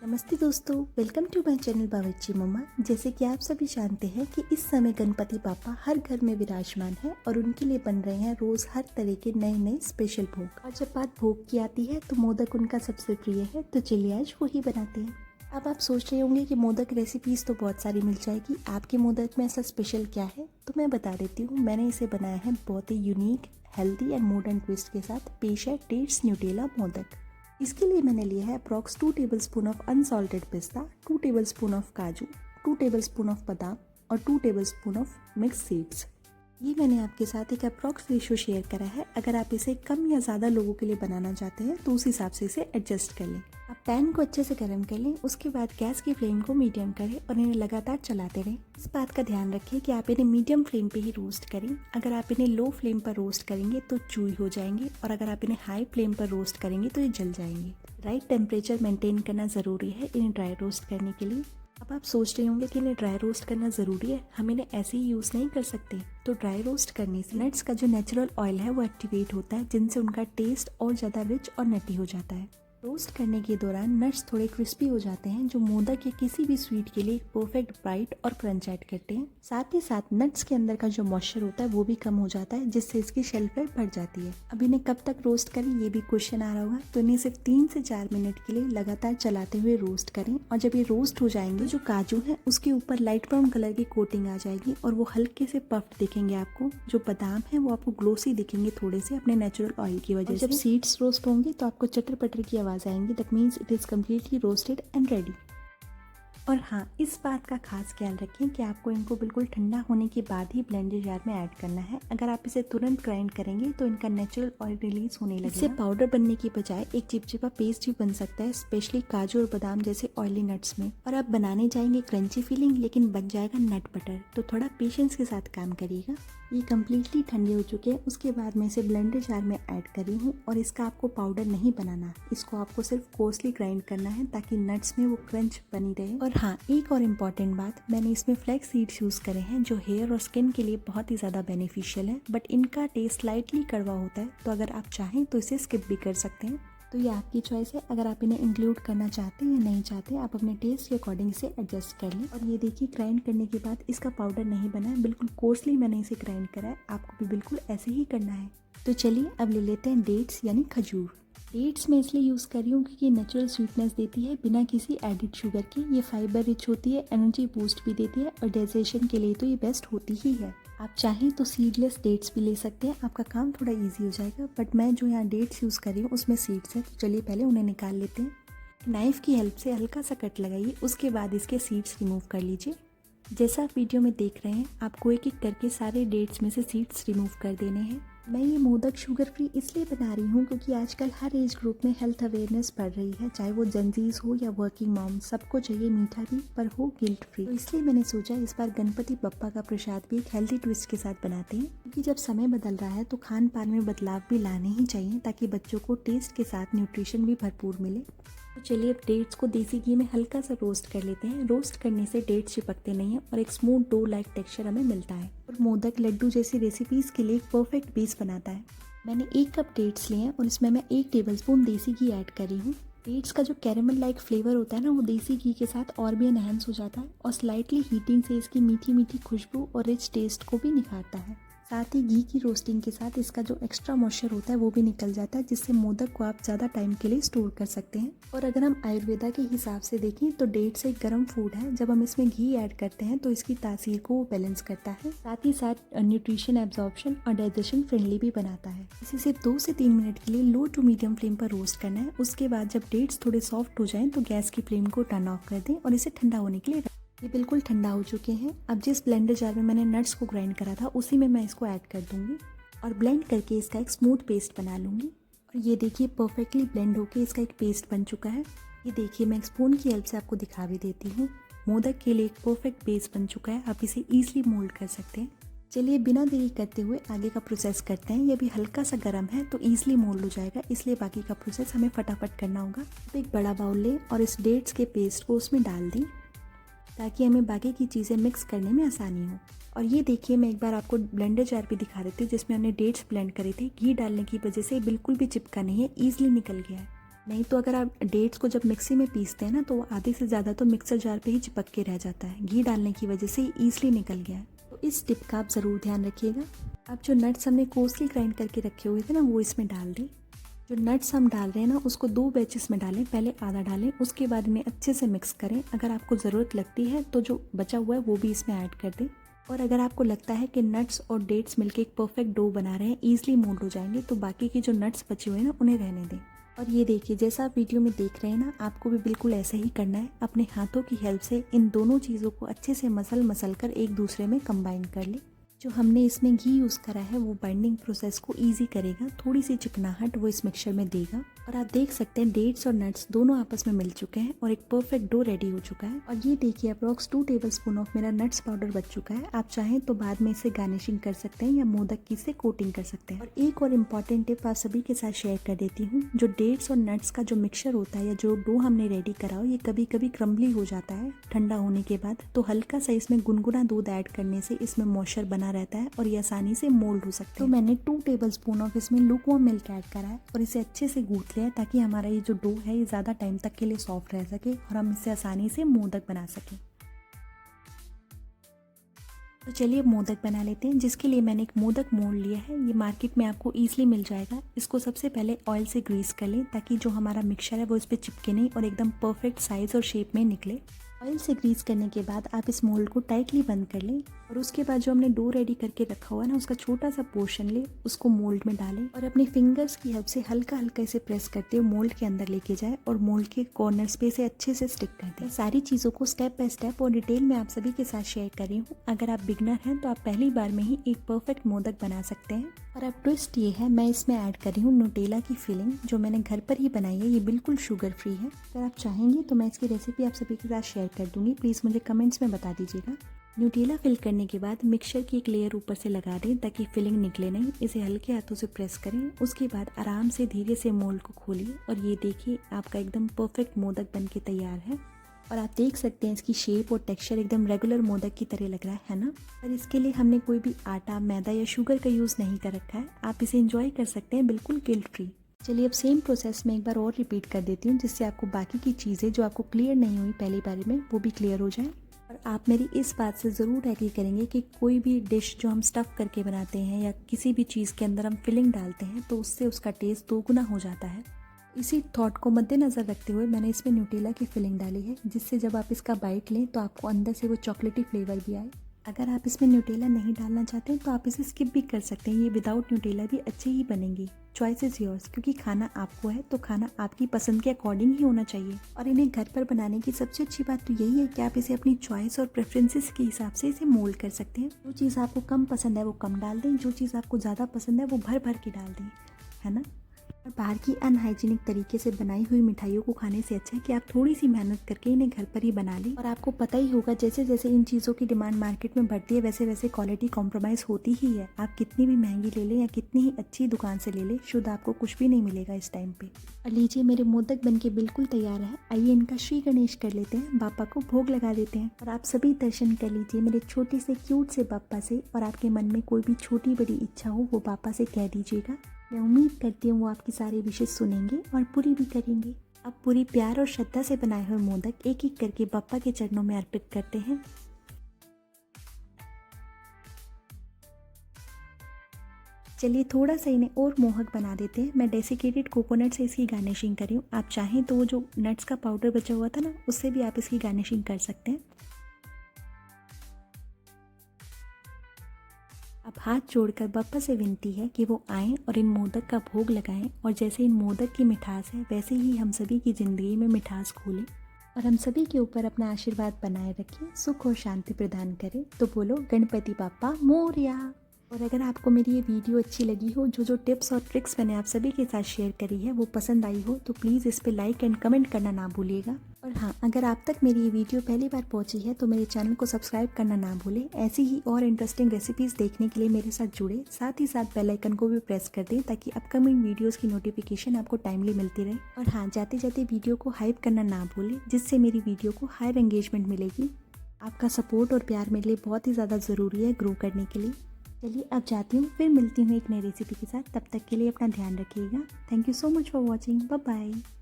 नमस्ते दोस्तों, welcome to my channel बावर्ची मम्मा। जैसे कि आप सभी जानते हैं कि इस समय गणपति पापा हर घर में विराजमान है और उनके लिए बन रहे हैं रोज हर तरह के नए नए स्पेशल भोग। और जब बात भोग की आती है तो मोदक उनका सबसे प्रिय है, तो चलिए आज वो ही बनाते हैं। अब आप सोच रहे होंगे कि मोदक रेसिपीज तो बहुत सारी मिल जाएगी, आपके मोदक में ऐसा स्पेशल क्या है? तो मैं बता देती हूँ। मैंने इसे बनाया है बहुत ही unique, healthy and modern twist के साथ। पेश है डेट्स न्यूटेला मोदक। इसके लिए मैंने लिया है अप्रॉक्स 2 टेबलस्पून ऑफ अनसॉल्टेड पिस्ता, 2 टेबलस्पून ऑफ काजू, 2 टेबलस्पून ऑफ बादाम और 2 टेबलस्पून ऑफ मिक्स सीड्स। ये मैंने आपके साथ एक अप्रॉक्स रेशियो शेयर करा है। अगर आप इसे कम या ज़्यादा लोगों के लिए बनाना चाहते हैं तो उस हिसाब से इसे एडजस्ट कर लें। आप पैन को अच्छे से गर्म कर लें, उसके बाद गैस की फ्लेम को मीडियम करें और इन्हें लगातार चलाते रहें। इस बात का ध्यान रखें कि आप इन्हें मीडियम फ्लेम पे ही रोस्ट करें। अगर आप इन्हें लो फ्लेम पर रोस्ट करेंगे तो चूई हो जाएंगे और अगर आप इन्हें हाई फ्लेम पर रोस्ट करेंगे तो ये जल जाएंगे। राइट टेम्परेचर मेंटेन करना ज़रूरी है इन्हें ड्राई रोस्ट करने के लिए। अब आप सोच रहे होंगे कि इन्हें ड्राई रोस्ट करना ज़रूरी है, हम इन्हें ऐसे ही यूज़ नहीं कर सकते। तो ड्राई रोस्ट करने से नट्स का जो नेचुरल ऑयल है वो एक्टिवेट होता है, जिनसे उनका टेस्ट और ज़्यादा रिच और नटी हो जाता है। रोस्ट करने के दौरान नट्स थोड़े क्रिस्पी हो जाते हैं, जो मोदक या किसी भी स्वीट के लिए एक परफेक्ट बाइट और क्रंच ऐड करते हैं। साथ ही साथ नट्स के अंदर का जो मॉइस्चर होता है वो भी कम हो जाता है, जिससे इसकी शेल्फ लाइफ बढ़ जाती है। अब इन्हें कब तक रोस्ट करें ये भी क्वेश्चन आ रहा होगा, तो इन्हें सिर्फ 3 से 4 मिनट के लिए लगातार चलाते हुए रोस्ट करें। और जब ये रोस्ट हो जाएंगे, जो काजू है उसके ऊपर लाइट ब्राउन कलर की कोटिंग आ जाएगी और वो हल्के से पफ्ड दिखेंगे आपको। जो बादाम है वो आपको ग्लोसी दिखेंगे थोड़े से, अपने नेचुरल ऑयल की वजह से। जब सीड्स रोस्ट होंगे तो आपको चटर पटर की आवाज़ आएंगी। That means it is completely roasted and ready. और हाँ, इस बात का खास ख्याल रखें कि आपको इनको बिल्कुल ठंडा होने के बाद ही ब्लेंडर जार में ऐड करना है। अगर आप इसे तुरंत ग्राइंड करेंगे तो इनका नेचुरल ऑयल रिलीज होने लगेगा। इससे पाउडर बनने की बजाय एक चिपचिपा पेस्ट भी बन सकता है, स्पेशली काजू और बादाम जैसे ऑयली नट्स में। और आप बनाने जाएंगे क्रंची फीलिंग, लेकिन बन जाएगा नट बटर। तो थोड़ा पेशेंस के साथ काम करिएगा। ये कम्प्लीटली ठंडे हो चुके हैं। उसके बाद मैं इसे ब्लेंडर जार में ऐड कर रही हूँ और इसका आपको पाउडर नहीं बनाना, इसको आपको सिर्फ कोर्सली ग्राइंड करना है ताकि नट्स में वो क्रंच बनी रहे। और हाँ, एक और इम्पॉर्टेंट बात, मैंने इसमें फ्लैक्स सीड्स यूज़ करे हैं जो हेयर और स्किन के लिए बहुत ही ज़्यादा बेनिफिशियल है, बट इनका टेस्ट स्लाइटली कड़वा होता है, तो अगर आप चाहें तो इसे स्किप भी कर सकते हैं। तो ये आपकी चॉइस है, अगर आप इन्हें इंक्लूड करना चाहते हैं या नहीं चाहते, आप अपने टेस्ट के अकॉर्डिंग इसे एडजस्ट कर लें। और ये देखिए, ग्राइंड करने के बाद इसका पाउडर नहीं बना है, बिल्कुल कोर्सली मैंने इसे ग्राइंड करा है। आपको भी बिल्कुल ऐसे ही करना है। तो चलिए अब ले लेते हैं डेट्स यानी खजूर। डेट्स मैं इसलिए यूज़ कर रही हूँ क्योंकि नेचुरल स्वीटनेस देती है बिना किसी एडिड शुगर के। ये फाइबर रिच होती है, एनर्जी बूस्ट भी देती है और डाइजेशन के लिए तो ये बेस्ट होती ही है। आप चाहें तो सीडलेस डेट्स भी ले सकते हैं, आपका काम थोड़ा इजी हो जाएगा। बट मैं जो यहाँ डेट्स यूज़ कर रही हूँ उसमें सीड्स हैं, तो चलिए पहले उन्हें निकाल लेते हैं। नाइफ़ की हेल्प से हल्का सा कट लगाइए, उसके बाद इसके सीड्स रिमूव कर लीजिए। जैसा आप वीडियो में देख रहे हैं, आपको एक एक करके सारे डेट्स में से सीड्स रिमूव कर देने हैं। मैं ये मोदक शुगर फ्री इसलिए बना रही हूँ क्योंकि आजकल हर एज ग्रुप में हेल्थ अवेयरनेस बढ़ रही है, चाहे वो जंजीज हो या वर्किंग मॉम, सबको चाहिए मीठा भी पर हो गिल्ट फ्री। तो इसलिए मैंने सोचा इस बार गणपति बप्पा का प्रसाद भी एक हेल्दी ट्विस्ट के साथ बनाते हैं, क्योंकि जब समय बदल रहा है तो खान पान में बदलाव भी लाने ही चाहिए ताकि बच्चों को टेस्ट के साथ न्यूट्रिशन भी भरपूर मिले। तो चलिए अब डेट्स को देसी घी में हल्का सा रोस्ट कर लेते हैं। रोस्ट करने से डेट्स चिपकते नहीं हैं और एक स्मूथ डो लाइक टेक्सचर हमें मिलता है और मोदक लड्डू जैसी रेसिपीज़ के लिए एक परफेक्ट बेस बनाता है। मैंने 1 कप डेट्स लिए हैं और इसमें मैं 1 टेबलस्पून देसी घी ऐड कर रही हूँ। डेट्स का जो कैरेमल लाइक फ्लेवर होता है ना, वो देसी घी के साथ और भी एनहेंस हो जाता है और स्लाइटली हीटिंग से इसकी मीठी मीठी खुशबू और रिच टेस्ट को भी निखारता है। साथ ही घी की रोस्टिंग के साथ इसका जो एक्स्ट्रा मॉइस्चर होता है वो भी निकल जाता है, जिससे मोदक को आप ज़्यादा टाइम के लिए स्टोर कर सकते हैं। और अगर हम आयुर्वेदा के हिसाब से देखें तो डेट्स एक गर्म फूड है, जब हम इसमें घी ऐड करते हैं तो इसकी तासीर को वो बैलेंस करता है, साथ ही साथ न्यूट्रिशन एब्जॉर्प्शन और डाइजेशन फ्रेंडली भी बनाता है। इसे सिर्फ 2 से 3 मिनट के लिए लो टू मीडियम फ्लेम पर रोस्ट करना है। उसके बाद जब डेट्स थोड़े सॉफ्ट हो जाएं तो गैस की फ्लेम को टर्न ऑफ कर दें और इसे ठंडा होने के लिए। ये बिल्कुल ठंडा हो चुके हैं। अब जिस ब्लेंडर जार में मैंने नट्स को ग्राइंड करा था उसी में मैं इसको ऐड कर दूंगी और ब्लेंड करके इसका एक स्मूथ पेस्ट बना लूँगी। और ये देखिए परफेक्टली ब्लेंड होके इसका एक पेस्ट बन चुका है। ये देखिए, मैं एक स्पून की हेल्प से आपको दिखा भी देती हूँ। मोदक के लिए एक परफेक्ट बेस बन चुका है, आप इसे ईजिली मोल्ड कर सकते हैं। चलिए बिना देरी करते हुए आगे का प्रोसेस करते हैं। ये भी हल्का सा गर्म है तो ईजिली मोल्ड हो जाएगा, इसलिए बाकी का प्रोसेस हमें फटाफट करना होगा। तो एक बड़ा बाउल लें और इस डेट्स के पेस्ट को उसमें डाल दें ताकि हमें बाकी की चीज़ें मिक्स करने में आसानी हो। और ये देखिए, मैं एक बार आपको ब्लेंडर जार भी दिखा देती हूँ जिसमें हमने डेट्स ब्लेंड करे थे। घी डालने की वजह से बिल्कुल भी चिपका नहीं है, ईजिली निकल गया है। नहीं तो अगर आप डेट्स को जब मिक्सी में पीसते हैं ना तो आधे से ज़्यादा तो मिक्सर जार पे ही चिपक के रह जाता है। घी डालने की वजह से ईजिली निकल गया है। तो इस टिप का आप ज़रूर ध्यान रखिएगा। आप जो नट्स हमने कोसली ग्राइंड करके रखे हुए थे ना वो इसमें डाल दें। जो नट्स हम डाल रहे हैं ना उसको 2 बैचेस में डालें, पहले आधा डालें, उसके बाद इन्हें अच्छे से मिक्स करें। अगर आपको ज़रूरत लगती है तो जो बचा हुआ है वो भी इसमें ऐड कर दें। और अगर आपको लगता है कि नट्स और डेट्स मिलके एक परफेक्ट डो बना रहे हैं, ईजिली मोल्ड हो जाएंगे, तो बाकी के जो नट्स बचे हुए हैं ना उन्हें रहने दें। और ये देखिए जैसा आप वीडियो में देख रहे हैं ना, आपको भी बिल्कुल ऐसा ही करना है। अपने हाथों की हेल्प से इन दोनों चीज़ों को अच्छे से मसल कर एक दूसरे में कंबाइन कर ले। जो हमने इसमें घी यूज़ करा है वो बाइंडिंग प्रोसेस को इजी करेगा, थोड़ी सी चिकनाहट वो इस मिक्सचर में देगा। और आप देख सकते हैं डेट्स और नट्स दोनों आपस में मिल चुके हैं और एक परफेक्ट डो रेडी हो चुका है। और ये देखिए अप्रॉक्स 2 टेबलस्पून ऑफ मेरा नट्स पाउडर बच चुका है। आप चाहें तो बाद में इसे गार्निशिंग कर सकते हैं या मोदक की से कोटिंग कर सकते हैं। और एक और इम्पॉर्टेंट टिप आप सभी के साथ शेयर कर देती हूँ। जो डेट्स और नट्स का जो मिक्सचर होता है या जो डो हमने रेडी करा हो, ये कभी कभी क्रम्बली हो जाता है ठंडा होने के बाद, तो हल्का सा इसमें गुनगुना दूध ऐड करने से इसमें मॉइस्चर बना रहता है और ये आसानी से मोल्ड हो सकते हैं। तो मैंने 2 टेबलस्पून ऑफ इसमें लूकवार्म मिल्क ऐड करा है और इसे अच्छे से गूंथ लिया है ताकि हमारा ये जो डो है ये ज़्यादा टाइम तक के लिए सॉफ्ट रह सके और हम इसे आसानी से मोदक बना सकें। तो चलिए मोदक बना लेते हैं, जिसके लिए मैंने एक मोदक मोल्ड लिया है। ये मार्केट में आपको ईजिली मिल जाएगा। इसको सबसे पहले ऑयल से ग्रीस कर लें ताकि जो हमारा मिक्सचर है वो इस पर चिपके नहीं और एकदम परफेक्ट साइज और शेप में निकले। ऑयल से ग्रीस करने के बाद आप इस मोल्ड को टाइटली बंद कर लें और उसके बाद जो हमने डो रेडी करके रखा हुआ है ना उसका छोटा सा पोर्शन ले, उसको मोल्ड में डालें और अपने फिंगर्स की हेल्प से हल्का हल्का इसे प्रेस करते हुए मोल्ड के अंदर लेके जाए और मोल्ड के कॉर्नर्स पे इसे अच्छे से स्टिक कर दें। सारी चीज़ों को स्टेप बाय स्टेप और डिटेल में आप सभी के साथ शेयर कर रही हूँ। अगर आप बिगनर हैं तो आप पहली बार में ही एक परफेक्ट मोदक बना सकते हैं। और अब ट्विस्ट ये है, मैं इसमें ऐड कर रही हूँ न्यूटेला की फिलिंग, जो मैंने घर पर ही बनाई है। ये बिल्कुल शुगर फ्री है। अगर आप चाहेंगे तो मैं इसकी रेसिपी आप सभी के साथ शेयर कर दूंगी, प्लीज़ मुझे कमेंट्स में बता दीजिएगा। न्यूटेला फिल करने के बाद मिक्सचर की एक लेयर ऊपर से लगा दें ताकि फिलिंग निकले नहीं। इसे हल्के हाथों से प्रेस करें। उसके बाद आराम से धीरे से मोल्ड को खोलिए और ये देखिए आपका एकदम परफेक्ट मोदक बन के तैयार है। और आप देख सकते हैं इसकी शेप और टेक्सचर एकदम रेगुलर मोदक की तरह लग रहा है ना। और इसके लिए हमने कोई भी आटा, मैदा या शुगर का यूज़ नहीं कर रखा है। आप इसे एंजॉय कर सकते हैं बिल्कुल गिल्ट फ्री। चलिए अब सेम प्रोसेस में एक बार और रिपीट कर देती हूँ, जिससे आपको बाकी की चीज़ें जो आपको क्लियर नहीं हुई पहली बारी में वो भी क्लियर हो जाए। और आप मेरी इस बात से ज़रूर एग्री करेंगे कि कोई भी डिश जो हम स्टफ़ करके बनाते हैं या किसी भी चीज़ के अंदर हम फिलिंग डालते हैं तो उससे उसका टेस्ट दोगुना हो जाता है। इसी थॉट को मद्देनज़र रखते हुए मैंने इसमें न्यूटेला की फिलिंग डाली है, जिससे जब आप इसका बाइट लें तो आपको अंदर से वो चॉकलेटी फ्लेवर भी आए। अगर आप इसमें न्यूटेला नहीं डालना चाहते हैं तो आप इसे स्किप भी कर सकते हैं। ये विदाउट न्यूटेला भी अच्छे ही बनेंगी। चॉइस इज़ योर्स, क्योंकि खाना आपको है तो खाना आपकी पसंद के अकॉर्डिंग ही होना चाहिए। और इन्हें घर पर बनाने की सबसे अच्छी बात तो यही है कि आप इसे अपनी चॉइस और प्रेफरेंसेस के हिसाब से इसे मोल्ड कर सकते हैं। जो चीज़ आपको कम पसंद है वो कम डाल दें, जो चीज़ आपको ज़्यादा पसंद है वो भर भर के डाल दें, है ना। और बाहर की अनहाइजीनिक तरीके से बनाई हुई मिठाइयों को खाने से अच्छा है कि आप थोड़ी सी मेहनत करके इन्हें घर पर ही बना लें। और आपको पता ही होगा जैसे जैसे इन चीज़ों की डिमांड मार्केट में बढ़ती है वैसे वैसे क्वालिटी कॉम्प्रोमाइज़ होती ही है। आप कितनी भी महंगी ले लें या कितनी ही अच्छी दुकान से ले लें, शुद्ध आपको कुछ भी नहीं मिलेगा इस टाइम पे। और लीजिए मेरे मोदक बनके बिल्कुल तैयार है। आइए इनका श्री गणेश कर लेते हैं, बापा को भोग लगा देते हैं। और आप सभी दर्शन कर लीजिए मेरे छोटे से क्यूट से बापा से। और आपके मन में कोई भी छोटी बड़ी इच्छा हो वो बापा से कह दीजिएगा। मैं उम्मीद करती हूँ वो आपकी सारी विशेष सुनेंगे और पूरी भी करेंगे। अब पूरी प्यार और श्रद्धा से बनाए हुए मोदक एक एक करके बापा के चरणों में अर्पित करते हैं। चलिए थोड़ा सा इन्हें और मोहक बना देते हैं। मैं डेसिकेटेड कोकोनट से इसकी गार्निशिंग कर रही हूँ। आप चाहें तो वो जो नट्स का पाउडर बचा हुआ था ना उससे भी आप इसकी गार्निशिंग कर सकते हैं। अब हाथ जोड़कर बापा से विनती है कि वो आएं और इन मोदक का भोग लगाएं। और जैसे इन मोदक की मिठास है वैसे ही हम सभी की ज़िंदगी में मिठास खोलें और हम सभी के ऊपर अपना आशीर्वाद बनाए रखें, सुख और शांति प्रदान करें। तो बोलो गणपति बाप्पा मोरया। और अगर आपको मेरी ये वीडियो अच्छी लगी हो, जो टिप्स और ट्रिक्स मैंने आप सभी के साथ शेयर करी है वो पसंद आई हो, तो प्लीज़ इस पर लाइक एंड कमेंट करना ना भूलिएगा। और हाँ, अगर आप तक मेरी ये वीडियो पहली बार पहुंची है तो मेरे चैनल को सब्सक्राइब करना ना भूलें। ऐसी ही और इंटरेस्टिंग रेसिपीज़ देखने के लिए मेरे साथ जुड़े, साथ ही साथ बेल आइकन को भी प्रेस कर दें ताकि अपकमिंग वीडियोज़ की नोटिफिकेशन आपको टाइमली मिलती रहे। और हाँ, जाते जाते वीडियो को हाइप करना ना भूलें, जिससे मेरी वीडियो को हायर एंगेजमेंट मिलेगी। आपका सपोर्ट और प्यार मेरे लिए बहुत ही ज़्यादा ज़रूरी है ग्रो करने के लिए। चलिए अब जाती हूँ, फिर मिलती हूँ एक नई रेसिपी के साथ। तब तक के लिए अपना ध्यान रखिएगा। Thank you so much for watching. Bye bye.